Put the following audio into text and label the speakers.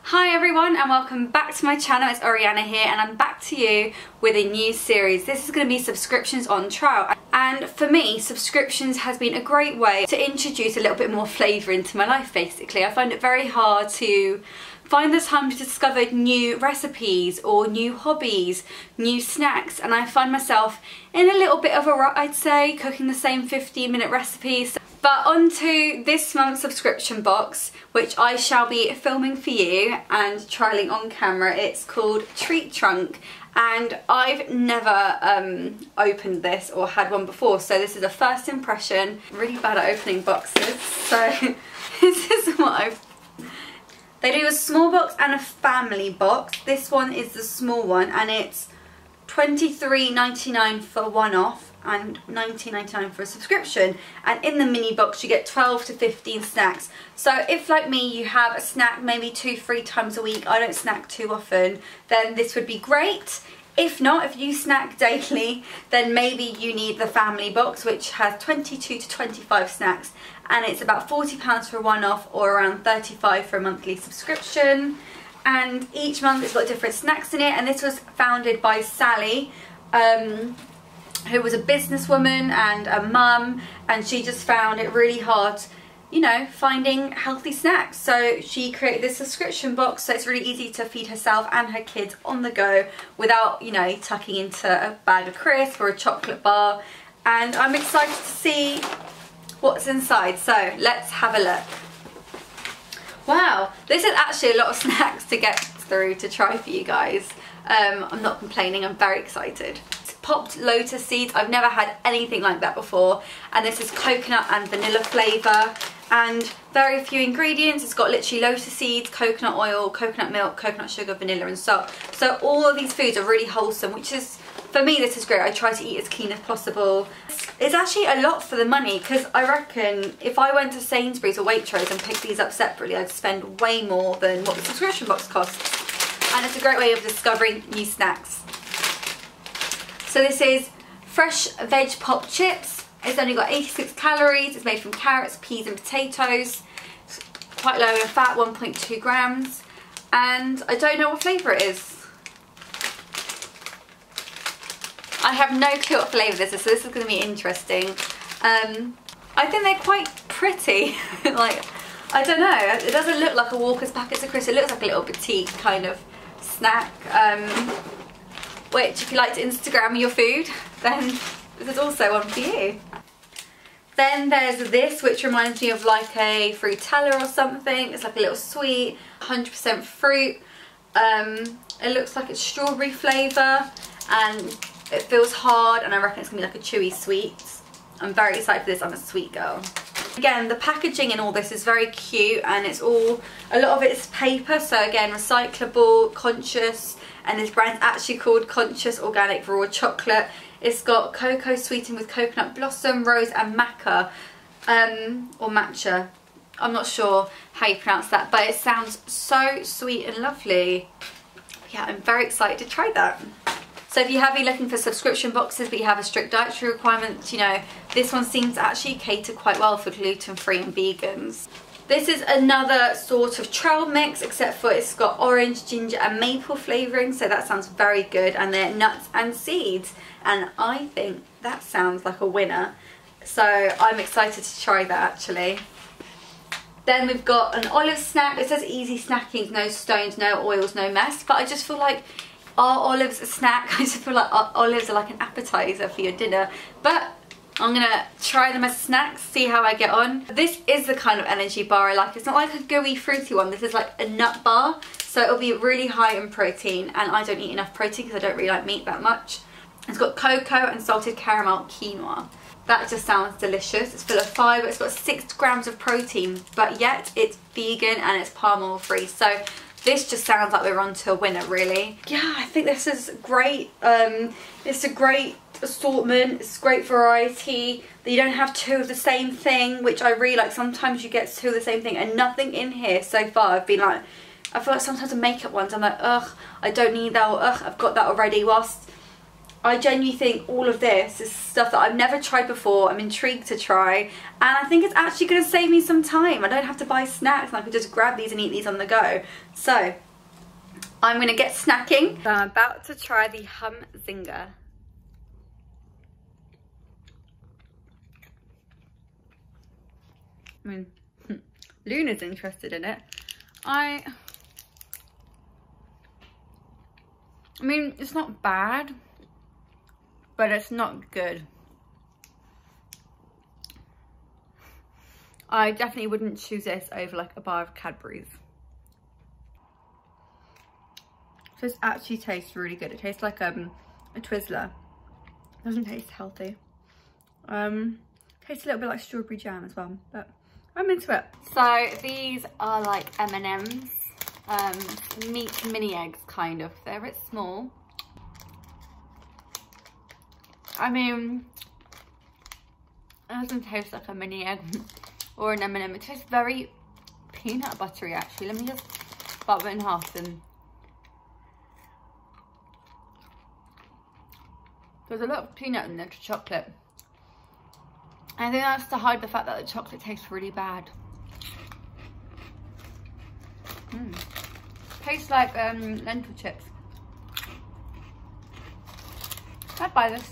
Speaker 1: Hi everyone and welcome back to my channel. It's Oriana here and I'm back to you with a new series. This is going to be subscriptions on trial, and for me subscriptions has been a great way to introduce a little bit more flavour into my life. Basically I find it very hard to find the time to discover new recipes or new hobbies, new snacks, and I find myself in a little bit of a rut, I'd say, cooking the same 15-minute recipes. But on to this month's subscription box, which I shall be filming for you and trialling on camera. It's called Treat Trunk, and I've never opened this or had one before, so this is a first impression. I'm really bad at opening boxes, so this is what They do a small box and a family box. This one is the small one and it's $23.99 for one off and $19.99 for a subscription, and in the mini box you get 12 to 15 snacks. So if, like me, you have a snack maybe 2-3 times a week, I don't snack too often, then this would be great. If not, if you snack daily, then maybe you need the family box, which has 22 to 25 snacks, and it's about £40 for a one-off or around $35 for a monthly subscription. And each month it's got different snacks in it, and this was founded by Sally, who was a businesswoman and a mum, and she just found it really hard, you know, finding healthy snacks. So she created this subscription box so it's really easy to feed herself and her kids on the go without, you know, tucking into a bag of crisps or a chocolate bar. And I'm excited to see what's inside, so let's have a look. Wow, this is actually a lot of snacks to get through to try for you guys. I'm not complaining, I'm very excited. Popped lotus seeds, I've never had anything like that before, and this is coconut and vanilla flavour and very few ingredients. It's got literally lotus seeds, coconut oil, coconut milk, coconut sugar, vanilla and salt. So all of these foods are really wholesome, which is, for me, this is great. I try to eat as clean as possible. It's actually a lot for the money, because I reckon if I went to Sainsbury's or Waitrose and picked these up separately, I'd spend way more than what the subscription box costs. And it's a great way of discovering new snacks. So this is fresh veg pop chips. It's only got 86 calories. It's made from carrots, peas and potatoes. It's quite low in fat, 1.2 grams. And I don't know what flavour it is. I have no clue what flavour this is, so this is going to be interesting. I think they're quite pretty. Like, I don't know, it doesn't look like a Walker's Packets of Crisps. It looks like a little petite kind of snack. Which, if you like to Instagram your food, then this is also one for you. Then there's this, which reminds me of like a Fruitella or something. It's like a little sweet, 100% fruit. It looks like it's strawberry flavour and it feels hard, and I reckon it's going to be like a chewy sweet. I'm very excited for this, I'm a sweet girl. Again, the packaging in all this is very cute, and it's all, a lot of it is paper, so again, recyclable, conscious, and this brand's actually called Conscious Organic Raw Chocolate. It's got cocoa sweetened with coconut blossom, rose and maca, or matcha. I'm not sure how you pronounce that, but it sounds so sweet and lovely. Yeah, I'm very excited to try that. So if you have been looking for subscription boxes but you have a strict dietary requirement, you know, this one seems to actually cater quite well for gluten-free and vegans. This is another sort of trail mix, except for it's got orange, ginger and maple flavouring, so that sounds very good, and they're nuts and seeds, and I think that sounds like a winner. So I'm excited to try that actually. Then we've got an olive snack. It says easy snacking, no stones, no oils, no mess, but I just feel like, are olives a snack? I just feel like olives are like an appetizer for your dinner, but I'm gonna try them as snacks, see how I get on. This is the kind of energy bar I like. It's not like a gooey fruity one. This is like a nut bar, so it'll be really high in protein, and I don't eat enough protein because I don't really like meat that much. It's got cocoa and salted caramel quinoa. That just sounds delicious. It's full of fibre. It's got 6 grams of protein, but yet it's vegan and it's palm oil free. So this just sounds like we're on to a winner, really. Yeah, I think this is great. It's a great assortment, it's great variety. You don't have 2 of the same thing, which I really like. Sometimes you get 2 of the same thing, and nothing in here so far I've been like, I feel like sometimes the makeup ones I'm like, ugh, I don't need that, or ugh, I've got that already. Whilst I genuinely think all of this is stuff that I've never tried before. I'm intrigued to try, and I think it's actually going to save me some time. I don't have to buy snacks, and I could just grab these and eat these on the go. So I'm going to get snacking. So I'm about to try the Humzinga. I mean, Luna's interested in it. I mean, it's not bad, but it's not good. I definitely wouldn't choose this over like a bar of Cadbury's. This actually tastes really good. It tastes like a Twizzler. It doesn't taste healthy. Tastes a little bit like strawberry jam as well, but I'm into it. So these are like M&M's, meat mini eggs kind of. They're a bit small. I mean, it doesn't taste like a mini egg or an M&M. It tastes very peanut buttery actually. Let me just bite it in half and there's a lot of peanut in there to chocolate. I think that's to hide the fact that the chocolate tastes really bad. Tastes like lentil chips. I'd buy this.